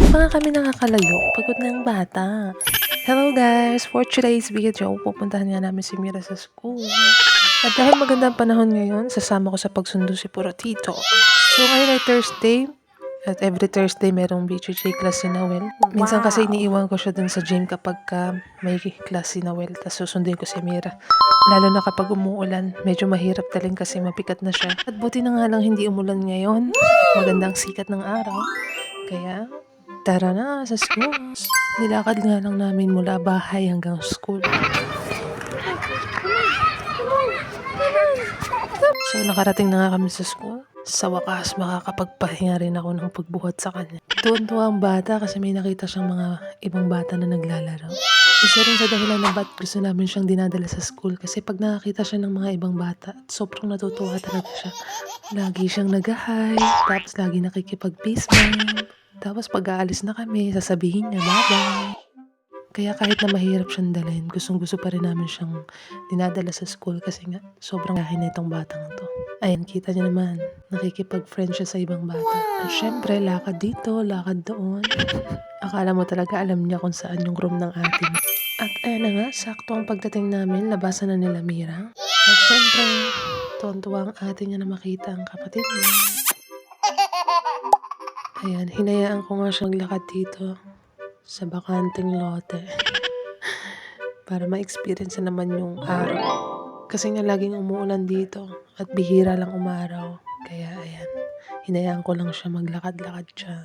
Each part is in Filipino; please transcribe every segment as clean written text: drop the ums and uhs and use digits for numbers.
Pa nga kami nakakalayo, pagod na ang bata. Hello guys! For today's video, pupuntahan nga namin si Mira sa school. At dahil magandang panahon ngayon, sasama ko sa pagsundo si Puratito. So ngayon ay Thursday, at every Thursday merong BJJ class si Noel. Minsan kasi iniiwan ko siya dun sa gym kapag may class si Noel, tapos susundin ko si Mira. Lalo na kapag umuulan, medyo mahirap talin kasi mapikat na siya. At buti na nga lang hindi umulan ngayon. Magandang sikat ng araw. Kaya tara na sa school. Nilakad nga lang namin mula bahay hanggang school. So nakarating na nga kami sa school. Sa wakas, makakapagpahinga rin ako ng pagbuhat sa kanya. Tuwan-tuwa ang bata kasi may nakita siyang mga ibang bata na naglalaro. Isa rin sa dahilan na ba't gusto namin siyang dinadala sa school kasi pag nakakita siya ng mga ibang bata, sobrang natutuwa talaga siya. Lagi siyang nag-hi, tapos lagi nakikipag-peace bump. Tapos pag aalis na kami, sasabihin niya, bye-bye. Kaya kahit na mahirap siyang dalhin, gustong-gusto pa rin namin siyang dinadala sa school kasi nga sobrang gahin na itong batang to. Ayan, kita niyo naman, nakikipag-friend siya sa ibang bata. At syempre, lakad dito, lakad doon. Akala mo talaga alam niya kung saan yung room ng ating. At ayan na nga, sakto ang pagdating namin, labasan na nila Mira. At syempre, tuwan-tuwa ang ate niya na makita ang kapatid niya. Ayan, hinayaan ko nga siyang lakad dito sa bakanting lote para ma-experience naman yung araw. Kasi nga laging umuulan dito at bihira lang umaraw. Kaya ayan, hinayaan ko lang siya maglakad-lakad siya.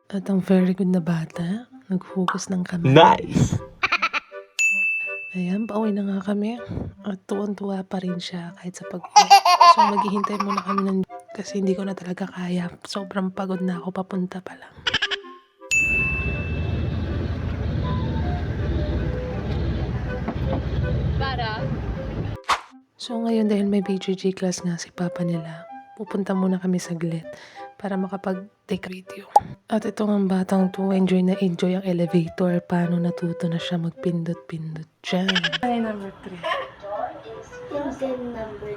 At ang very good na bata, naghugas ng kamay. Nice! Ayan, pauwi na nga kami. At tuwan-tuwa pa rin siya kahit sa pag-uwi. So maghihintay muna kami ng kasi hindi ko na talaga kaya. Sobrang pagod na ako papunta pa lang. So ngayon dahil may BJJ class nga si papa nila, pupunta muna kami saglit para makapag-take video. At ito ang batang to, enjoy na enjoy ang elevator. Paano natuto na siya magpindot-pindot dyan. Ay, number 3. And then number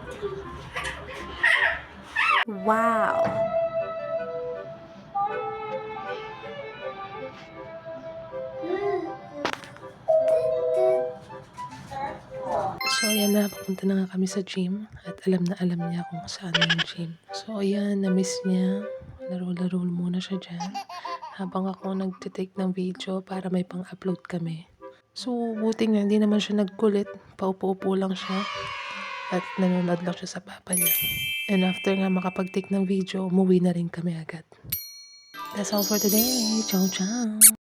3. Wow! So ayan na, papunta na nga kami sa gym at alam na alam niya kung saan yung gym. So ayan, na-miss niya. Laro-laro muna siya dyan habang ako nagtitake ng video para may pang-upload kami. So buti nga, hindi naman siya nagkulit. Paupo-upo lang siya at nanonood lang siya sa papa niya. And after nga makapag-take ng video, umuwi na rin kami agad. That's all for today. Ciao, ciao!